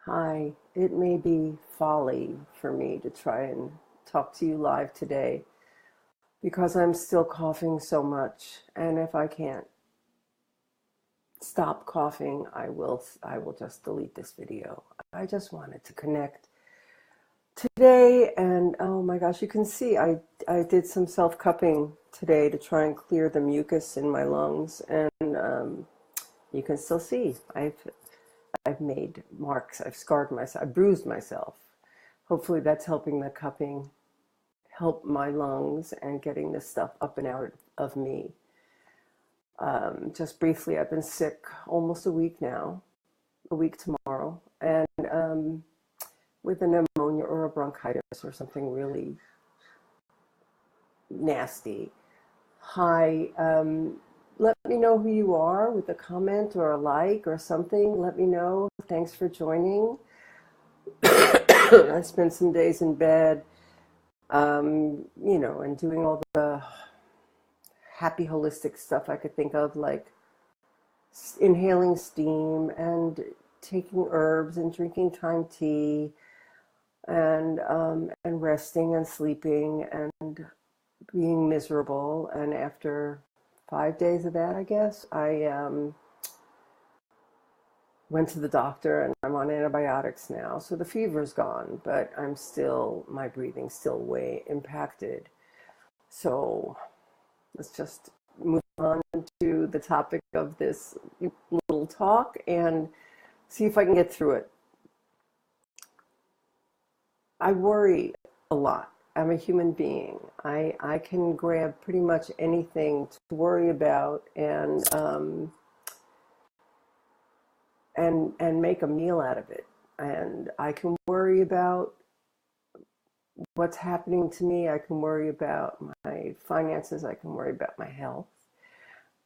Hi, it may be folly for me to try and talk to you live today because I'm still coughing so much. And if I can't stop coughing, I will just delete this video. I just wanted to connect today and oh my gosh, you can see I did some self-cupping today to try and clear the mucus in my lungs and you can still see I've made marks, I've scarred myself, I bruised myself. Hopefully that's helping the cupping help my lungs and getting this stuff up and out of me. Just briefly, I've been sick almost a week now, a week tomorrow, and with a pneumonia or a bronchitis or something really nasty. Hi, let me know who you are with a comment or a like or something. Let me know. Thanks for joining. I spent some days in bed, and doing all the happy holistic stuff I could think of, like inhaling steam and taking herbs and drinking thyme tea and resting and sleeping and being miserable. And after 5 days of that, I guess I went to the doctor and I'm on antibiotics now. So the fever's gone, but my breathing's still way impacted. So let's just move on to the topic of this little talk and see if I can get through it. I worry a lot. I'm a human being. I can grab pretty much anything to worry about and make a meal out of it. And I can worry about what's happening to me. I can worry about my finances. I can worry about my health.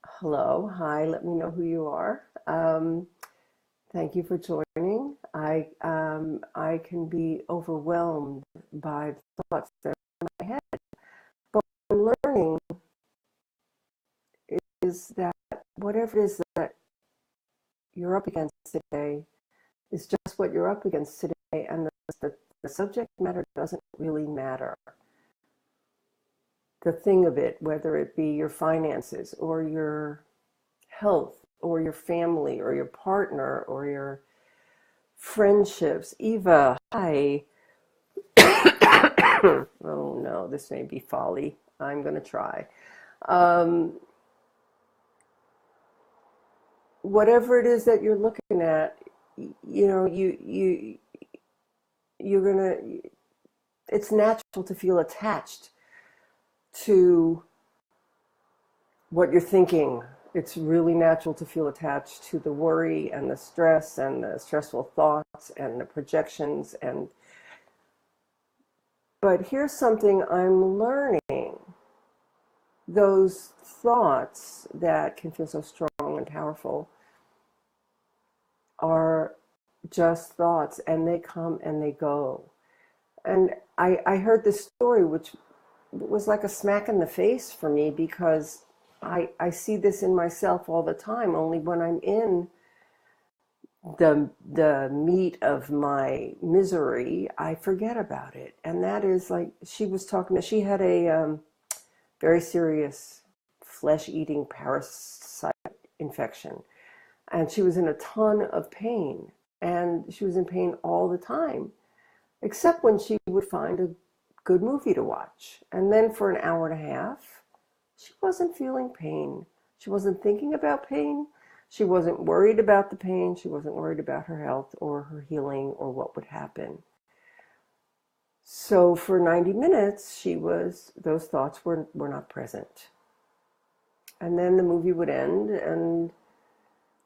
Hello, hi, let me know who you are. Thank you for joining. I can be overwhelmed by the thoughts that are in my head. But what I'm learning is that whatever it is that you're up against today is just what you're up against today, and the subject matter doesn't really matter. The thing of it, whether it be your finances or your health or your family or your partner or your friendships. Eva, hi. Oh no, this may be folly. I'm going to try. Whatever it is that you're looking at, you're going to, it's natural to feel attached to what you're thinking. It's really natural to feel attached to the worry and the stress and the stressful thoughts and the projections. But here's something I'm learning. Those thoughts that can feel so strong and powerful are just thoughts, and they come and they go. And I heard this story, which was like a smack in the face for me, because I see this in myself all the time, only when I'm in the meat of my misery, I forget about it. And that is, like, she had a very serious flesh-eating parasite infection. And she was in a ton of pain. And she was in pain all the time, except when she would find a good movie to watch. And then for an hour and a half, she wasn't feeling pain. She wasn't thinking about pain. She wasn't worried about the pain. She wasn't worried about her health or her healing or what would happen. So for 90 minutes, those thoughts were not present. And then the movie would end and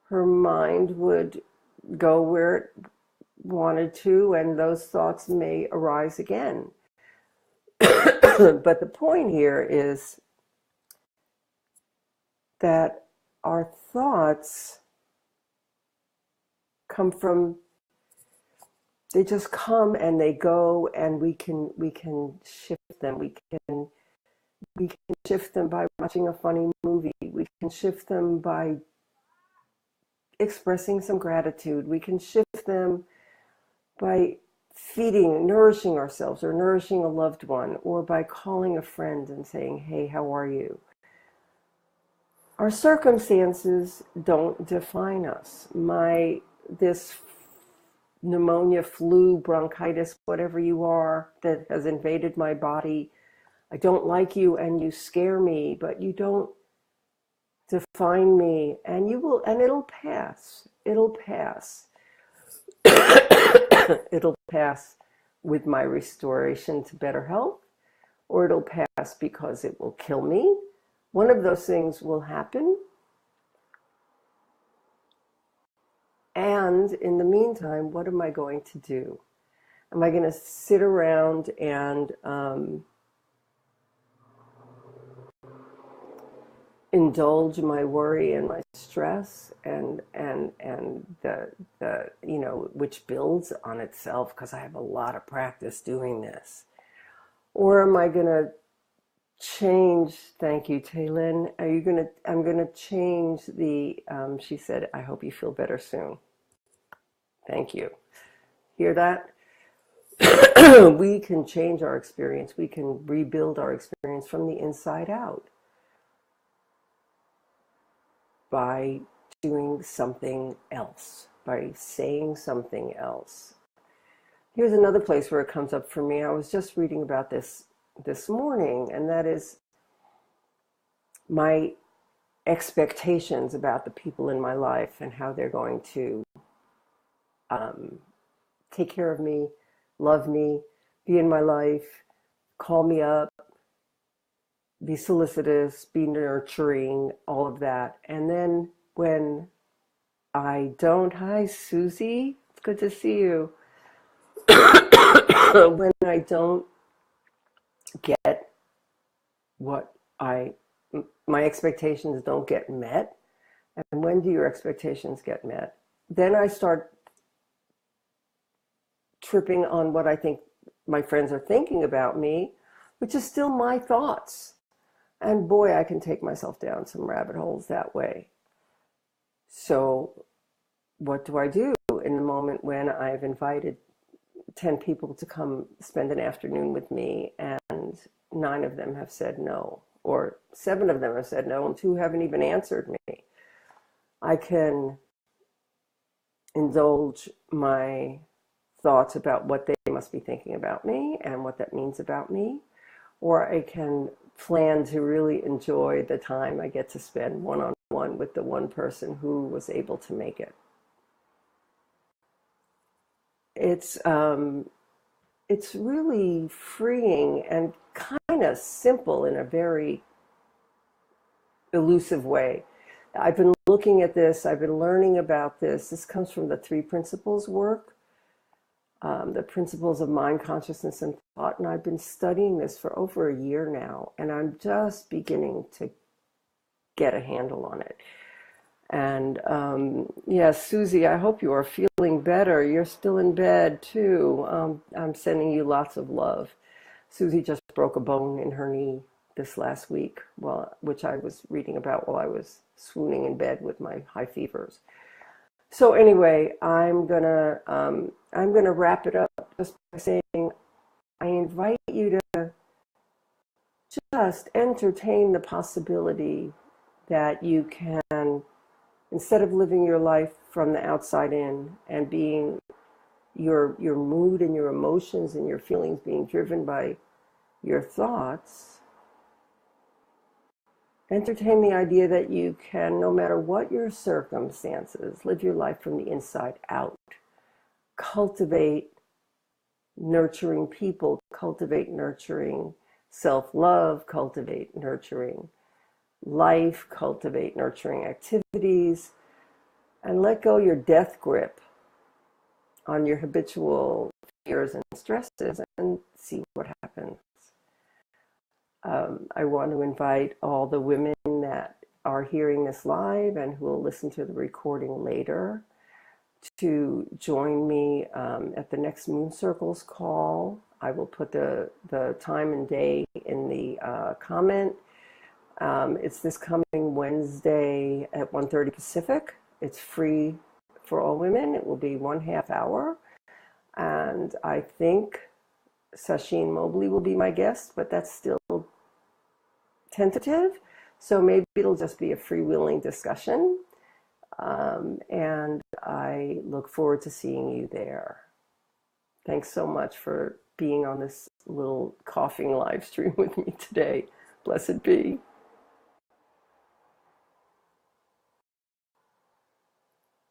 her mind would go where it wanted to, and those thoughts may arise again. But the point here is that our thoughts they just come and they go, and we can shift them. We can shift them by watching a funny movie. We can shift them by expressing some gratitude. We can shift them by feeding, nourishing ourselves or nourishing a loved one, or by calling a friend and saying, hey, how are you? Our circumstances don't define us. This pneumonia, flu, bronchitis, whatever you are that has invaded my body, I don't like you and you scare me, but you don't define me, and it'll pass. It'll pass. It'll pass with my restoration to better health, or it'll pass because it will kill me. One of those things will happen. And in the meantime, what am I going to do? Am I going to sit around and indulge my worry and my stress and the which builds on itself because I have a lot of practice doing this? Or am I going to change? Thank you, Taylin. I'm going to change the, she said, I hope you feel better soon. Thank you. Hear that? We can change our experience. We can rebuild our experience from the inside out by doing something else, by saying something else. Here's another place where it comes up for me. I was just reading about this morning, and that is my expectations about the people in my life and how they're going to take care of me, love me, be in my life, call me up, be solicitous, be nurturing, all of that. And then when I don't, hi Susie, it's good to see you. When I don't get what my expectations don't get met, and when do your expectations get met? Then I start tripping on what I think my friends are thinking about me, which is still my thoughts. And boy, I can take myself down some rabbit holes that way. So what do I do in the moment when I've invited 10 people to come spend an afternoon with me and 9 of them have said no, or 7 of them have said no and 2 haven't even answered me? I can indulge my thoughts about what they must be thinking about me and what that means about me, or I can plan to really enjoy the time I get to spend one-on-one with the one person who was able to make it. It's really freeing and kind of simple in a very elusive way. I've been looking at this, I've been learning about this. This comes from the 3 principles work, the principles of mind, consciousness, and thought. And I've been studying this for over a year now, and I'm just beginning to get a handle on it. And yes, Susie, I hope you are feeling better. You're still in bed too. I'm sending you lots of love. Susie just broke a bone in her knee this last week, which I was reading about while I was swooning in bed with my high fevers. So anyway, I'm gonna wrap it up just by saying I invite you to just entertain the possibility that you can, instead of living your life from the outside in and being your mood and your emotions and your feelings being driven by your thoughts, entertain the idea that you can, no matter what your circumstances, live your life from the inside out. Cultivate nurturing people, cultivate nurturing self-love, cultivate nurturing life, cultivate nurturing activities, and let go your death grip on your habitual fears and stresses and see what happens. I want to invite all the women that are hearing this live and who will listen to the recording later to join me at the next Moon Circles call. I will put the time and day in the comment. It's this coming Wednesday at 1:30 Pacific. It's free for all women. It will be 1/2 hour. And I think Sasheen Mobley will be my guest, but that's still tentative. So maybe it'll just be a freewheeling discussion. And I look forward to seeing you there. Thanks so much for being on this little coughing live stream with me today. Blessed be.